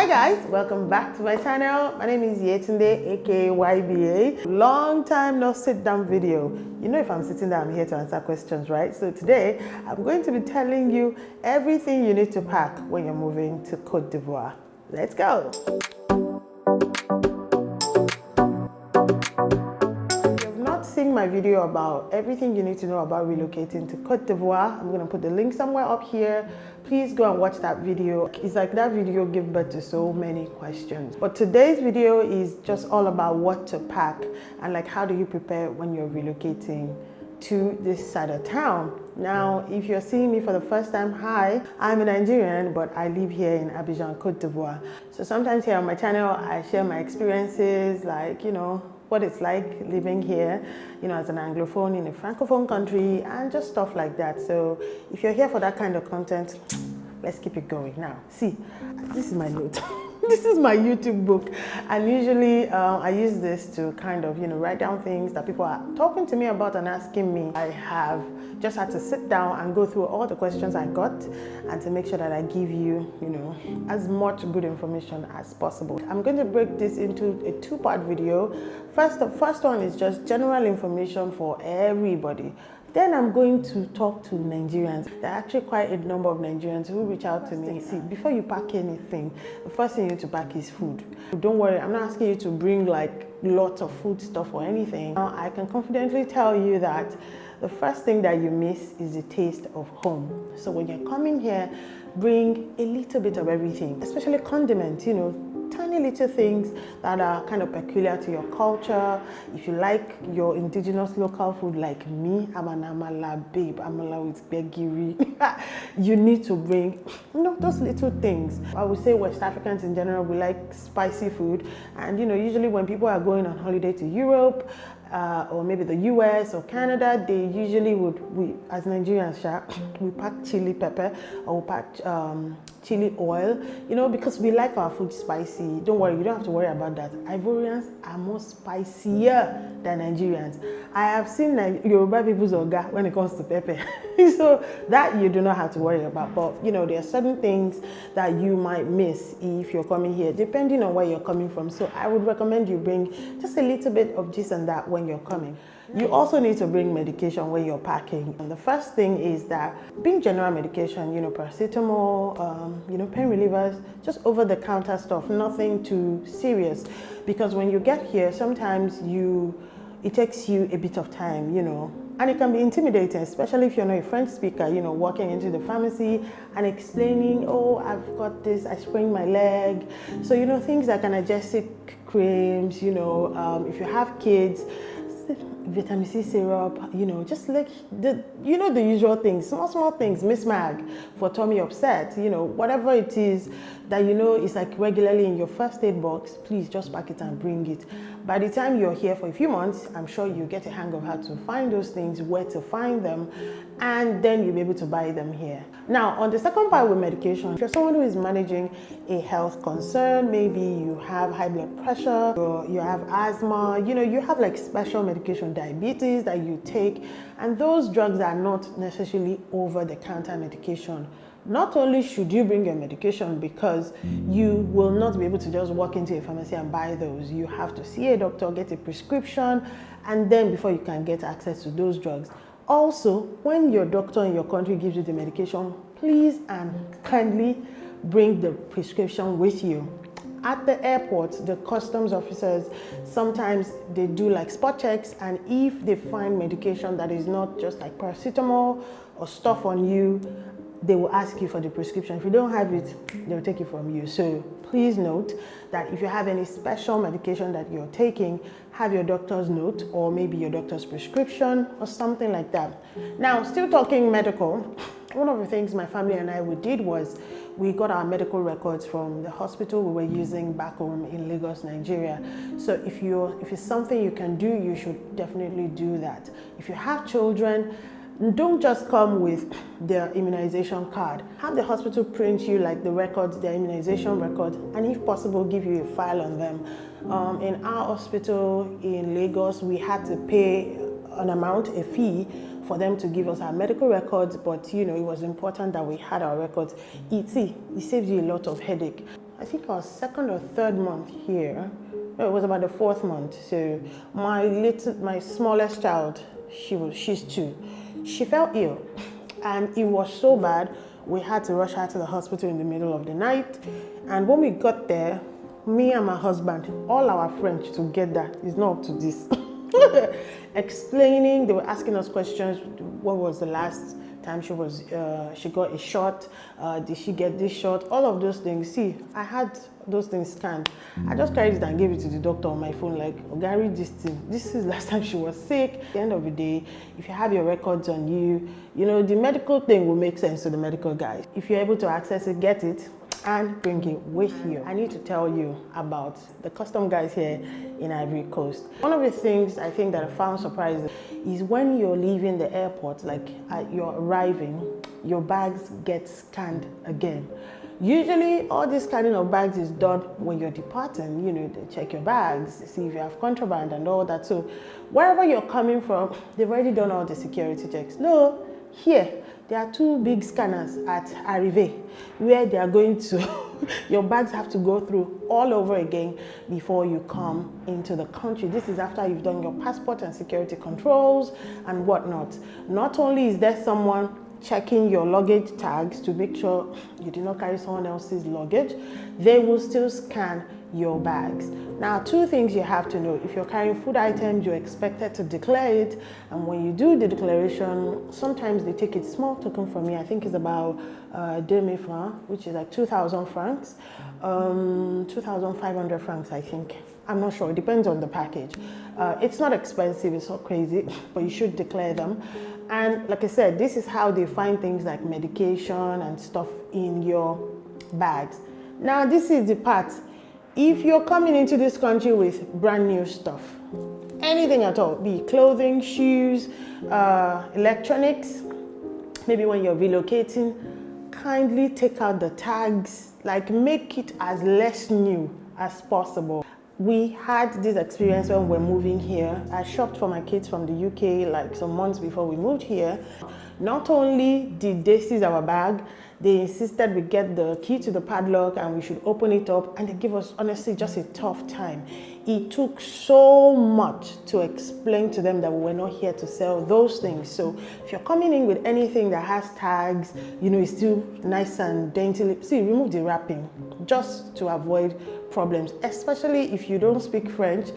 Hi guys, welcome back to my channel. My name is Yetunde, aka YBA. Long time no sit down video. You know, if I'm sitting down, I'm here to answer questions, right? So today I'm going to be telling you everything you need to pack when you're moving to Cote d'Ivoire. Let's go. Seen my video about everything you need to know about relocating to Cote d'Ivoire. I'm going to put the link somewhere up here. Please go and watch that video. It's like that video gave birth to so many questions. But today's video is just all about what to pack and like how do you prepare when you're relocating to this side of town. Now, if you're seeing me for the first time, hi, I'm a Nigerian, but I live here in Abidjan, Cote d'Ivoire. So sometimes here on my channel, I share my experiences, like, you know, what it's like living here, you know, as an Anglophone in a Francophone country and just stuff like that. So if you're here for that kind of content, let's keep it going. Now, see, this is my note. This is my YouTube book, and usually I use this to kind of, you know, write down things that people are talking to me about and asking me. I have just had to sit down and go through all the questions I got and to make sure that I give you, you know, as much good information as possible. I'm going to break this into a two-part video. The first one is just general information for everybody. Then I'm going to talk to Nigerians. There are actually quite a number of Nigerians who reach out to me. See, before you pack anything, the first thing you need to pack is food. Don't worry, I'm not asking you to bring like lots of food stuff or anything. Now, I can confidently tell you that the first thing that you miss is the taste of home. So when you're coming here, bring a little bit of everything, especially condiments, you know, tiny little things that are kind of peculiar to your culture. If you like your indigenous local food like me, I'm an amala babe, amala with begiri. You need to bring, you know, those little things. I would say West Africans in general, we like spicy food. And, you know, usually when people are going on holiday to Europe, or maybe the US or Canada, they usually we as Nigerians, we pack chili pepper or we pack chili oil, you know, because we like our food spicy. Don't worry, you don't have to worry about that. Ivorians are more spicier than Nigerians. I have seen Yoruba people's oga when it comes to pepper. So that you do not have to worry about. But, you know, there are certain things that you might miss if you're coming here, depending on where you're coming from. So I would recommend you bring just a little bit of this and that when you're coming. You also need to bring medication when you're packing. And the first thing is that bring general medication, you know, paracetamol, you know, pain relievers, just over-the-counter stuff, nothing too serious. Because when you get here, sometimes it takes you a bit of time, you know, and it can be intimidating, especially if you're not a French speaker, you know, walking into the pharmacy and explaining, oh, I've got this, I sprained my leg. So, you know, things like analgesic creams, you know, if you have kids, vitamin C syrup, you know, just like the usual things, small things, Miss Mag for tummy upset, you know, whatever it is that you know is like regularly in your first aid box, please just pack it and bring it. By the time you're here for a few months, I'm sure you get a hang of how to find those things, where to find them, and then you'll be able to buy them here. Now, on the second part with medication, if you're someone who is managing a health concern, maybe you have high blood pressure, or you have asthma, you know, you have like special medication, diabetes that you take, and those drugs are not necessarily over-the-counter medication. Not only should you bring your medication because you will not be able to just walk into a pharmacy and buy those. You have to see a doctor, get a prescription, and then before you can get access to those drugs. Also, when your doctor in your country gives you the medication, please and kindly bring the prescription with you. At the airport, the customs officers, sometimes they do like spot checks, and if they find medication that is not just like paracetamol or stuff on you, they will ask you for the prescription. If you don't have it, they'll take it from you. So please note that if you have any special medication that you're taking, have your doctor's note or maybe your doctor's prescription or something like that. Now, still talking medical, one of the things my family and I did was we got our medical records from the hospital we were using back home in Lagos, Nigeria. So if it's something you can do, you should definitely do that. If you have children, don't just come with their immunization card. Have the hospital print you like the records, their immunization records, and if possible, give you a file on them. In our hospital in Lagos, we had to pay an amount, a fee, for them to give us our medical records, but you know, it was important that we had our records. It saves you a lot of headache. think our second or third month here. No, it was about the fourth month. So my smallest child, she's 2. She fell ill, and it was so bad we had to rush her to the hospital in the middle of the night. And when we got there, me and my husband, all our French together is not up to this. Explaining, they were asking us questions. What was the last time she got a shot? Did she get this shot? All of those things. See, I had those things scanned. I just carried it and gave it to the doctor on my phone, like, oh, Gary, this thing. This is last time she was sick. At the end of the day, if you have your records on you, you know, the medical thing will make sense to the medical guys. If you're able to access it, get it and bring it with you. I need to tell you about the custom guys here in Ivory Coast. One of the things I think that I found surprising is when you're leaving the airport, like you're arriving, your bags get scanned again. Usually all this scanning of bags is done when you're departing. You know, they check your bags, see if you have contraband and all that. So wherever you're coming from, they've already done all the security checks. No, here, there are 2 big scanners at Arrivé where they are going to, your bags have to go through all over again before you come into the country. This is after you've done your passport and security controls and whatnot. Not only is there someone checking your luggage tags to make sure you did not carry someone else's luggage, they will still scan your bags. Now, 2 things you have to know. If you're carrying food items, you're expected to declare it, and when you do the declaration, sometimes they take a small token from you. I think it's about 2,000 francs, which is like 2,000 francs, 2,500 francs, I think. I'm not sure, it depends on the package. It's not expensive, it's not crazy, but you should declare them. And like I said, this is how they find things like medication and stuff in your bags. Now, this is the part. If you're coming into this country with brand new stuff, anything at all, be it clothing, shoes, electronics, maybe when you're relocating, kindly take out the tags, like make it as less new as possible. We had this experience when we're moving here. I shopped for my kids from the UK like some months before we moved here. Not only did they seize our bag, they insisted we get the key to the padlock and we should open it up, and they gave us, honestly, just a tough time. It took so much to explain to them that we were not here to sell those things. So if you're coming in with anything that has tags, you know, it's still nice and daintily, see, remove the wrapping just to avoid problems, especially if you don't speak French.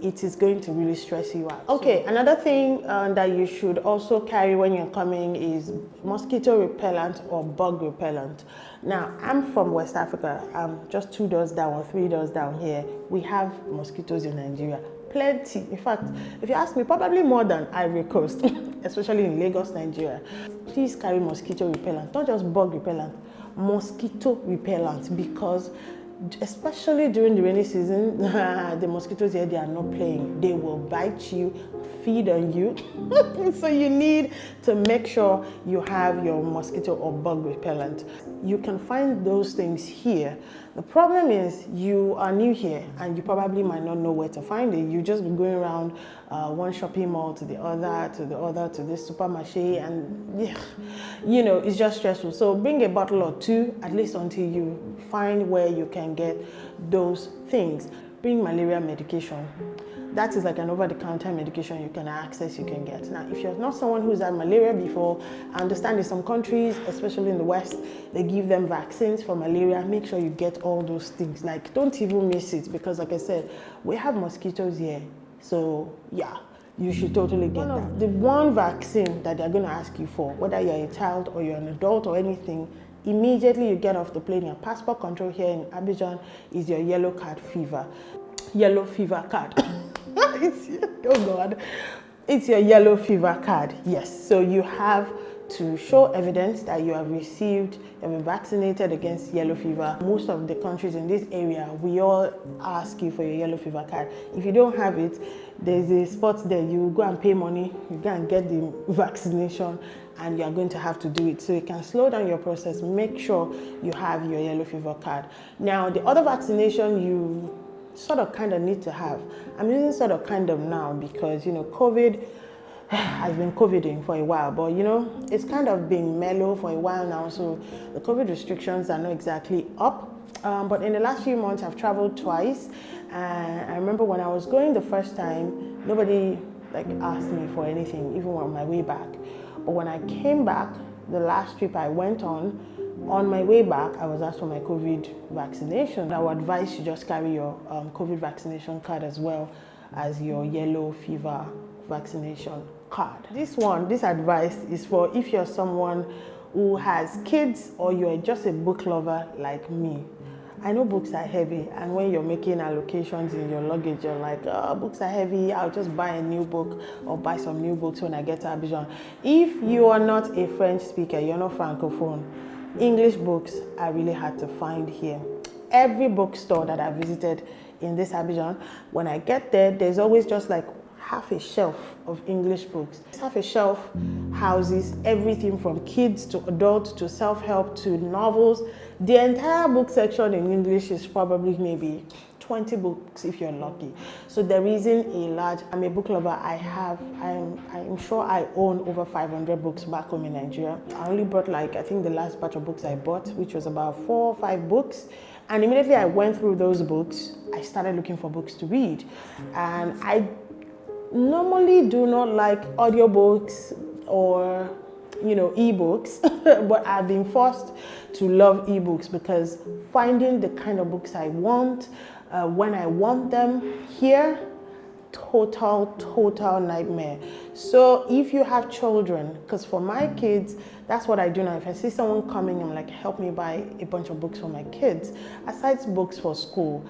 It is going to really stress you out. Okay, another thing that you should also carry when you're coming is mosquito repellent or bug repellent. Now, I'm from West Africa. I'm just 2 doors down or 3 doors down here. We have mosquitoes in Nigeria. Plenty. In fact, if you ask me, probably more than Ivory Coast, especially in Lagos, Nigeria. Please carry mosquito repellent, not just bug repellent, mosquito repellent, because especially during the rainy season, the mosquitoes here, they are not playing. They will bite you, feed on you. So you need to make sure you have your mosquito or bug repellent. You can find those things here. The problem is you are new here and you probably might not know where to find it. You just be going around one shopping mall to the other, to the other, to this supermarché, and you know, it's just stressful. So bring a bottle or 2, at least until you find where you can get those things. Bring malaria medication. That is like an over-the-counter medication you can access, you can get. Now, if you're not someone who's had malaria before, I understand in some countries, especially in the West, they give them vaccines for malaria. Make sure you get all those things. Like, don't even miss it, because like I said, we have mosquitoes here. So yeah, you should totally get that. The one vaccine that they're going to ask you for, whether you're a child or you're an adult or anything, immediately you get off the plane, your passport control here in Abidjan is your yellow fever card. Oh God, it's your yellow fever card. Yes, so you have to show evidence that you have received, you have been vaccinated against yellow fever. Most of the countries in this area, we all ask you for your yellow fever card. If you don't have it, there's a spot there. You go and pay money, you go and get the vaccination, and you're going to have to do it. So you can slow down your process. Make sure you have your yellow fever card. Now, the other vaccination you sort of kind of need to have. I'm using sort of kind of now because, you know, COVID has been COVIDing for a while, but you know, it's kind of been mellow for a while now. So the COVID restrictions are not exactly up. but in the last few months, I've traveled twice. And I remember when I was going the first time, nobody like asked me for anything, even on my way back. But when I came back, the last trip I went on my way back, I was asked for my COVID vaccination. I would advise you just carry your COVID vaccination card as well as your yellow fever vaccination card. This advice is for if you're someone who has kids or you're just a book lover like me. I know books are heavy, and when you're making allocations in your luggage, you're like, oh, books are heavy, I'll just buy a new book or buy some new books when I get to Abidjan. If you are not a French speaker, you're not Francophone, English books are really hard to find here. Every bookstore that I visited in this Abidjan, when I get there, there's always just like half a shelf of English books. Half a shelf houses everything from kids to adults to self-help to novels. The entire book section in English is probably maybe 20 books if you're lucky. So there isn't a large, I'm a book lover. I'm sure I own over 500 books back home in Nigeria. I only bought I think the last batch of books I bought, which was about 4 or 5 books. And immediately I went through those books, I started looking for books to read. And I normally do not like audiobooks or ebooks, but I've been forced to love ebooks because finding the kind of books I want when I want them here, total nightmare. So if you have children, because for my kids, that's what I do now. If I see someone coming, I'm like, help me buy a bunch of books for my kids. Aside books for school,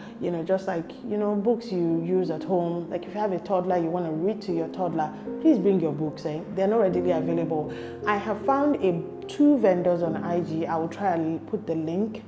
just books you use at home. Like if you have a toddler, you want to read to your toddler, please bring your books. They're not readily available. I have found 2 vendors on IG. I will try and put the link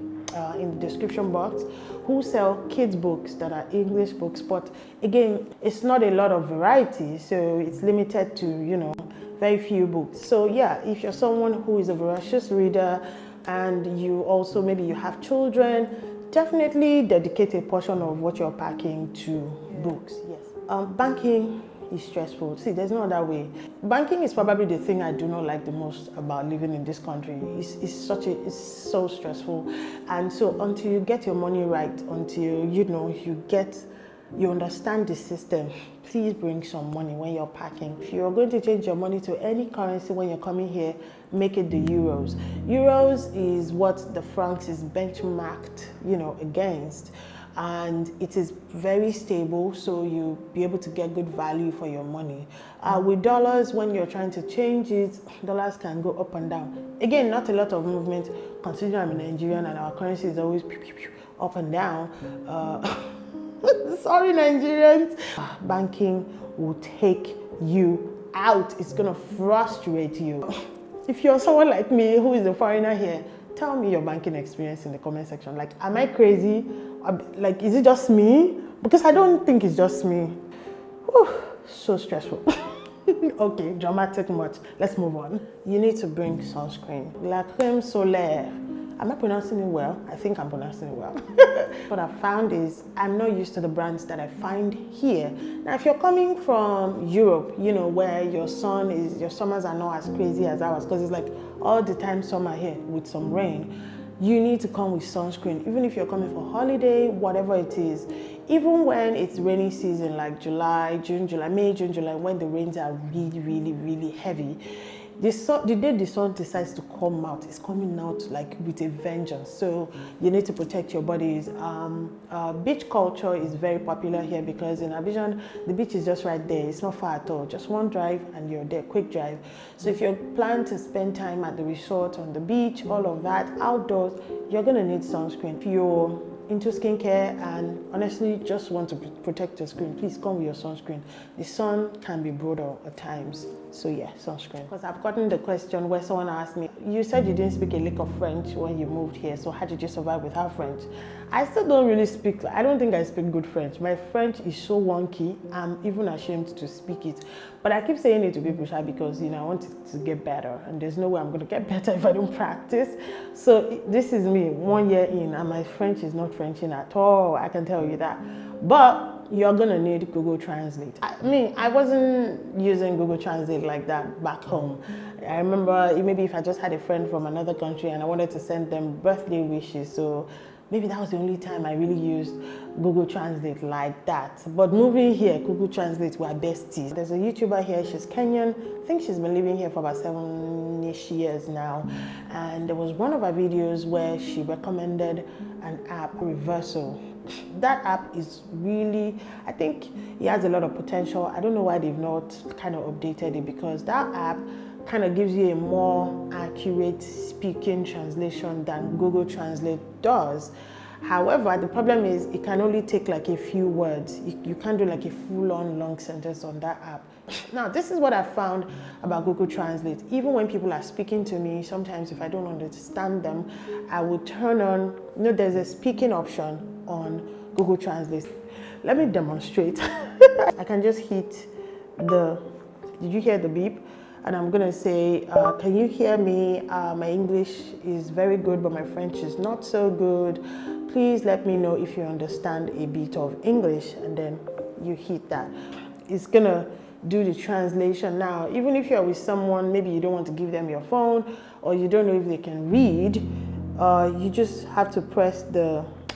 in the description box, who sell kids books that are English books, but again, it's not a lot of variety, so it's limited to very few books. So yeah, if you're someone who is a voracious reader and you also maybe you have children, definitely dedicate a portion of what you're packing to books. Yes. Banking is stressful. See, there's no other way. Banking is probably the thing I do not like the most about living in this country. It's so stressful. And so until you get your money right, until you understand the system, please bring some money when you're packing. If you're going to change your money to any currency when you're coming here, make it the euros. Euros is what the francs is benchmarked, against. And it is very stable, so you'll be able to get good value for your money. With dollars, when you're trying to change it, dollars can go up and down. Again, not a lot of movement, considering I'm a Nigerian and our currency is always up and down. Sorry, Nigerians. Banking will take you out. It's gonna frustrate you. If you're someone like me who is a foreigner here, tell me your banking experience in the comment section. Like, am I crazy? Like, is it just me? Because I don't think it's just me. Whew, so stressful. Okay, dramatic much. Let's move on. You need to bring sunscreen. La crème solaire. Am I pronouncing it well? I think I'm pronouncing it well. What I found is I'm not used to the brands that I find here. Now, if you're coming from Europe, where your summers are not as crazy as ours, because it's like all the time summer here with some rain, you need to come with sunscreen. Even if you're coming for holiday, whatever it is, even when it's rainy season like May, June, July, when the rains are really heavy, the day the sun decides to come out, it's coming out like with a vengeance. So you need to protect your bodies. Beach culture is very popular here because in Abidjan, the beach is just right there. It's not far at all. Just one drive and you're there, quick drive. So if you plan to spend time at the resort, on the beach, all of that, outdoors, you're gonna need sunscreen. If you're into skincare and honestly just want to protect your skin, please come with your sunscreen. The sun can be brutal at times, so yeah, sunscreen. Because I've gotten the question where someone asked me, you said you didn't speak a lick of French when you moved here, so how did you survive without French? I still don't really speak, I don't think I speak good French. My French is so wonky, I'm even ashamed to speak it. But I keep saying it to people because I want it to get better, and there's no way I'm going to get better if I don't practice. So this is me 1 year in, and my French is not Frenching at all, I can tell you that. But you're going to need Google Translate. I wasn't using Google Translate like that back home. I remember maybe if I just had a friend from another country and I wanted to send them birthday wishes, so maybe that was the only time I really used Google Translate like that. But moving here, Google Translate were besties. There's a YouTuber here, she's Kenyan. I think she's been living here for about 7-ish years now. And there was one of her videos where she recommended an app, Reversal. That app is really, I think it has a lot of potential. I don't know why they've not kind of updated it, because that app kind of gives you a more accurate speaking translation than Google Translate does. However, the problem is it can only take like a few words. You can't do like a full-on long sentence on that app. Now, this is what I found about Google Translate. Even when people are speaking to me, sometimes if I don't understand them, I will turn on, there's a speaking option on Google Translate. Let me demonstrate. I can just hit did you hear the beep? And I'm gonna say, can you hear me? My English is very good, but my French is not so good. Please let me know if you understand a bit of English, and then you hit that. It's gonna do the translation. Now, even if you're with someone, maybe you don't want to give them your phone, or you don't know if they can read, you just have to press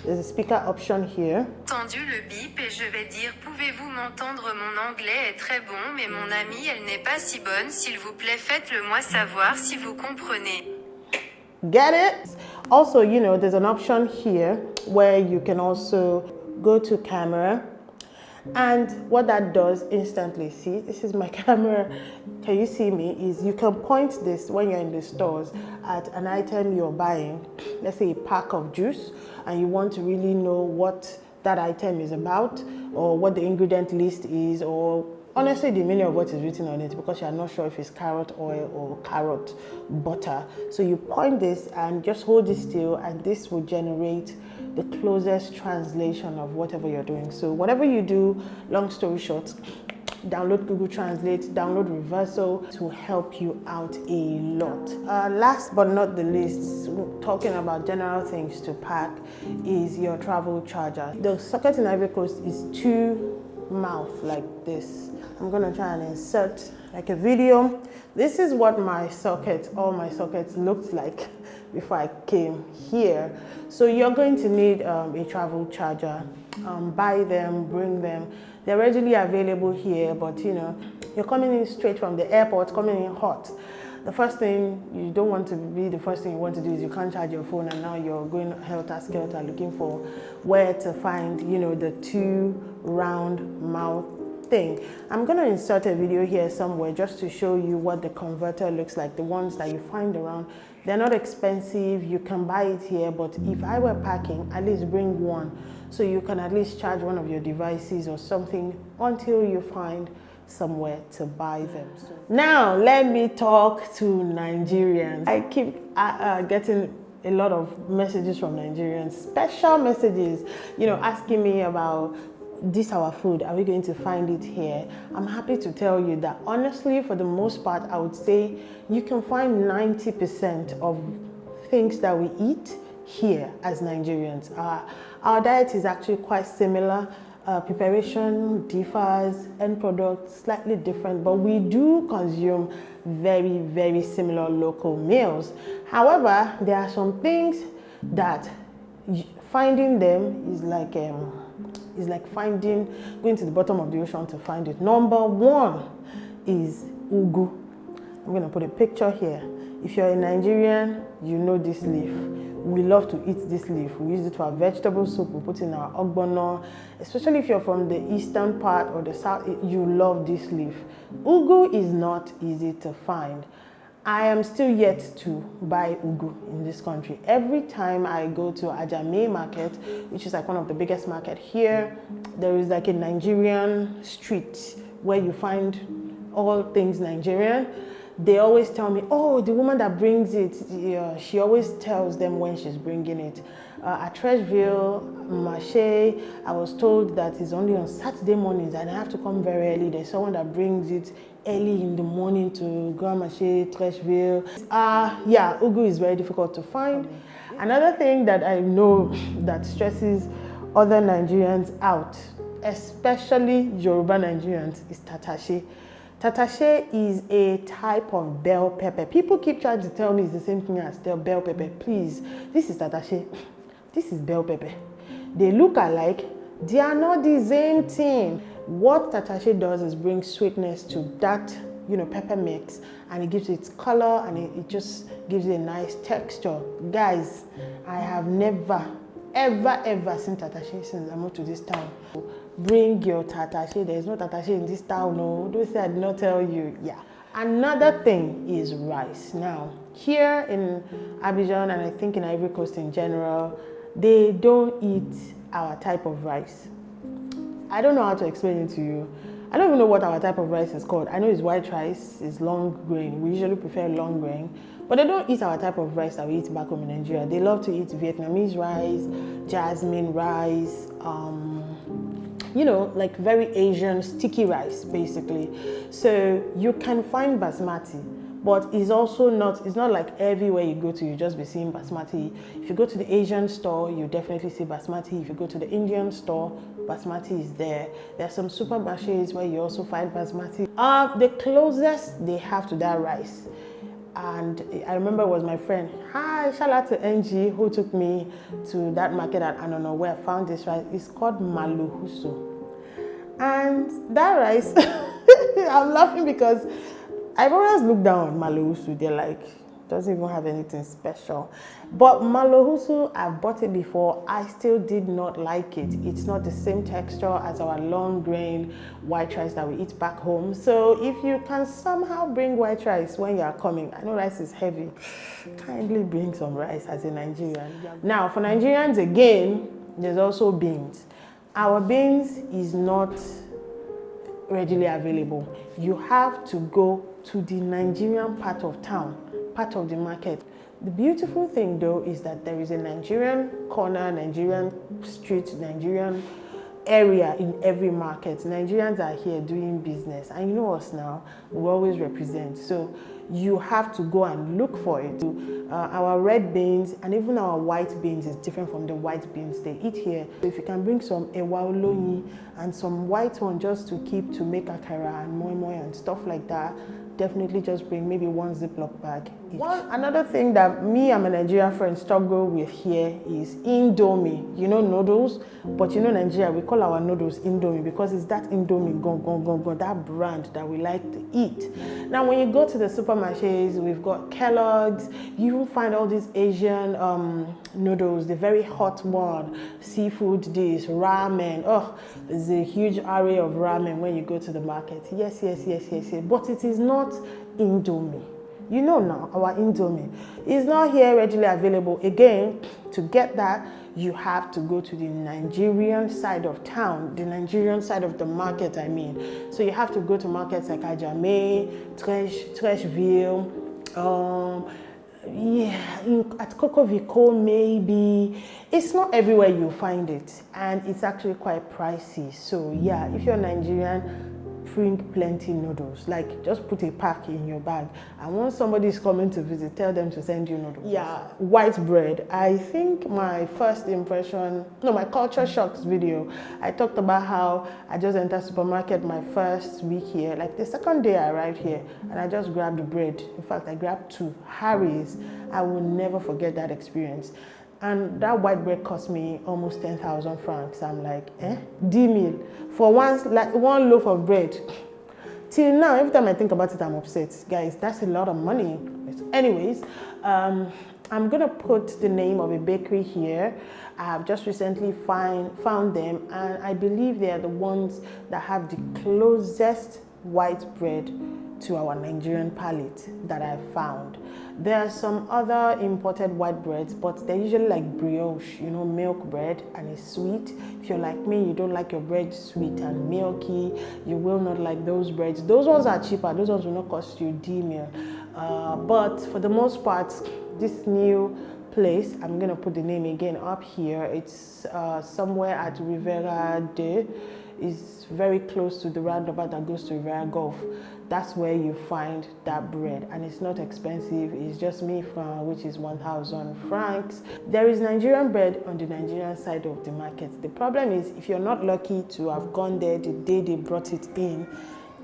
there's a speaker option here. Entendu le bip et je vais dire pouvez-vous m'entendre, mon anglais est très bon mais mon amie elle n'est pas si bonne, s'il vous plaît faites-le moi savoir si vous comprenez. Get it? Also, there's an option here where you can also go to camera, and what that does instantly, see, this is my camera, can you see me, is you can point this when you're in the stores at an item you're buying, let's say a pack of juice, and you want to really know what that item is about, or what the ingredient list is, or honestly the meaning of what is written on it, because you're not sure if it's carrot oil or carrot butter. So you point this and just hold it still, and this will generate the closest translation of whatever you're doing. So whatever you do, long story short, download Google Translate, download Reversal to help you out a lot. Last but not the least, talking about general things to pack, is your travel charger. The socket in Ivory Coast is 2 mouth like this. I'm gonna try and insert like a video. This is what all my sockets looked like before I came here. So you're going to need a travel charger. Buy them, bring them. They're readily available here, but you're coming in straight from the airport, coming in hot. The first thing you don't want to be, the first thing you want to do is you can't charge your phone, and now you're going helter-skelter looking for where to find, the 2 round mouth thing. I'm going to insert a video here somewhere just to show you what the converter looks like. The ones that you find around, they're not expensive. You can buy it here, but if I were packing, at least bring one, so you can at least charge one of your devices or something until you find somewhere to buy them. Now let me talk to Nigerians. I keep getting a lot of messages from Nigerians, special messages, asking me about this our food, are we going to find it here? I'm happy to tell you that honestly, for the most part, I would say you can find 90% of things that we eat here as Nigerians. Our diet is actually quite similar. Preparation differs, end product slightly different, but we do consume very, very similar local meals. However, there are some things that finding them is like going to the bottom of the ocean to find it. Number one is ugu. I'm going to put a picture here. If you're a Nigerian, you know this leaf. We love to eat this leaf. We use it for our vegetable soup. We put it in our ogbono. Especially if you're from the eastern part or the south, you love this leaf. Ugu is not easy to find. I am still yet to buy ugu in this country. Every time I go to Ajame market, which is like one of the biggest market here, there is like a Nigerian street where you find all things Nigerian. They always tell me, oh, the woman that brings it, she always tells them when she's bringing it. At Treichville, Marché, I was told that it's only on Saturday mornings and I have to come very early. There's someone that brings it early in the morning to Grand Marché, Treichville. Yeah, ugu is very difficult to find. Another thing that I know that stresses other Nigerians out, especially Yoruba Nigerians, is tatashe. Tatashe is a type of bell pepper. People keep trying to tell me it's the same thing as the bell pepper. Please, this is tatashe. this is bell pepper. They look alike, they are not the same thing. What tatashe does is bring sweetness to that, pepper mix, and it gives it its color, and it just gives it a nice texture. Guys, I have never, ever seen tatashe since I moved to this town. Bring your tatashe. There is no tatashe in this town. No, don't say I did not tell you. Yeah. Another thing is rice. Now, here in Abidjan, and I think in Ivory Coast in general, they don't eat our type of rice. I don't know how to explain it to you. I don't even know what our type of rice is called. I know it's white rice, it's long grain. We usually prefer long grain. But they don't eat our type of rice that we eat back home in Nigeria. They love to eat Vietnamese rice, jasmine rice, like very Asian sticky rice, basically. So you can find basmati, but it's not like everywhere you go to, you just be seeing basmati. If you go to the Asian store, you definitely see basmati. If you go to the Indian store, basmati is there. There are some supermarkets where you also find basmati. The closest they have to that rice, and I remember it was my friend, hi, shout out to NG, who took me to that market at Anono where I found this rice. It's called maluhusu. And that rice, I'm laughing because I've always looked down on maluhusu. They're like, doesn't even have anything special. But maluhusu, I've bought it before. I still did not like it. It's not the same texture as our long grain white rice that we eat back home. So if you can somehow bring white rice when you are coming, I know rice is heavy, kindly bring some rice as a Nigerian. Now for Nigerians again, there's also beans. Our beans is not readily available. You have to go to the Nigerian part of town, part of the market. The beautiful thing though is that there is a Nigerian corner, Nigerian street, Nigerian area in every market. Nigerians are here doing business, and you know us now, we always represent. So you have to go and look for it. Our red beans and even our white beans is different from the white beans they eat here. So if you can bring some ewa olóyin and some white one just to keep to make akara and moi moi and stuff like that, definitely just bring maybe one Ziploc bag each. Another thing that me and my Nigerian friends struggle with here is Indomie. You know noodles, but you know Nigeria, we call our noodles Indomie because it's that Indomie gong, that brand that we like to eat. Now when you go to the supermarkets, we've got Kellogg's, you will find all these Asian noodles, the very hot one, seafood dish, ramen. Oh, there's a huge array of ramen when you go to the market. Yes. But it is not Indomie. You know now, our Indomie is not here readily available. Again, to get that, you have to go to the Nigerian side of town, the Nigerian side of the market, I mean. So you have to go to markets like Ajame, Treichville, at Cocody maybe. It's not everywhere you find it, and it's actually quite pricey. So yeah, if you're Nigerian, bring plenty noodles. Like just put a pack in your bag, and once somebody is coming to visit, tell them to send you noodles. Yeah, white bread. I think my first impression, my culture shocks video, I talked about how I just entered supermarket my first week here. Like the second day I arrived here, and I just grabbed the bread. In fact, I grabbed 2 Harry's. I will never forget that experience. And that white bread cost me almost 10,000 francs. I'm like, 10 000 for one loaf of bread. Till now, every time I think about it, I'm upset. Guys, that's a lot of money. Anyways, I'm gonna put the name of a bakery here. I have just recently found them, and I believe they are the ones that have the closest white bread to our Nigerian palate that I've found. There are some other imported white breads, but they're usually like brioche, milk bread, and it's sweet. If you're like me, you don't like your bread sweet and milky, you will not like those breads. Those ones are cheaper. Those ones will not cost you 10 000. But for the most part, this new place, I'm gonna put the name again up here. It's somewhere at Riviera, Deux. Is very close to the roundabout that goes to Riviera Golf. That's where you find that bread, and it's not expensive. It's just made from, which is 1,000 francs. There is Nigerian bread on the Nigerian side of the market. The problem is, if you're not lucky to have gone there the day they brought it in,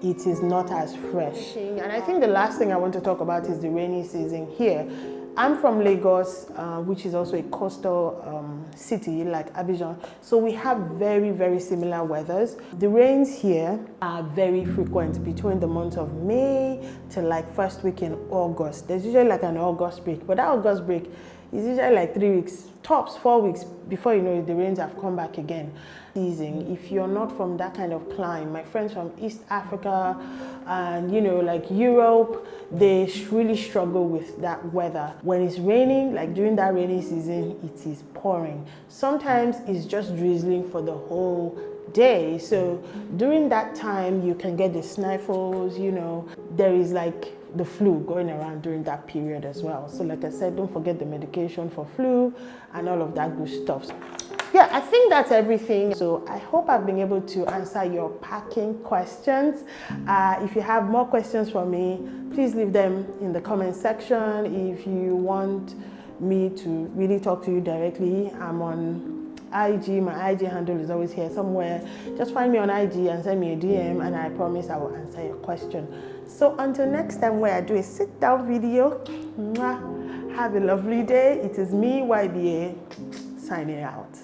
it is not as fresh. And I think the last thing I want to talk about is the rainy season here. I'm from Lagos, which is also a coastal city like Abidjan. So we have very, very similar weathers. The rains here are very frequent between the months of May to like first week in August. There's usually like an August break, but that August break is usually like 3 weeks, tops 4 weeks. Before you know it, the rains have come back again. If you're not from that kind of climate, my friends from East Africa and like Europe, they really struggle with that weather. When it's raining, like during that rainy season, it is pouring. Sometimes it's just drizzling for the whole day. So during that time, you can get the sniffles, there is like the flu going around during that period as well. So like I said, don't forget the medication for flu and all of that good stuff. Yeah, I think that's everything. So I hope I've been able to answer your packing questions. If you have more questions for me, please leave them in the comment section. If you want me to really talk to you directly, I'm on IG. My IG handle is always here somewhere. Just find me on IG and send me a DM, and I promise I will answer your question. So until next time where I do a sit down video, have a lovely day. It is me, YBA, signing out.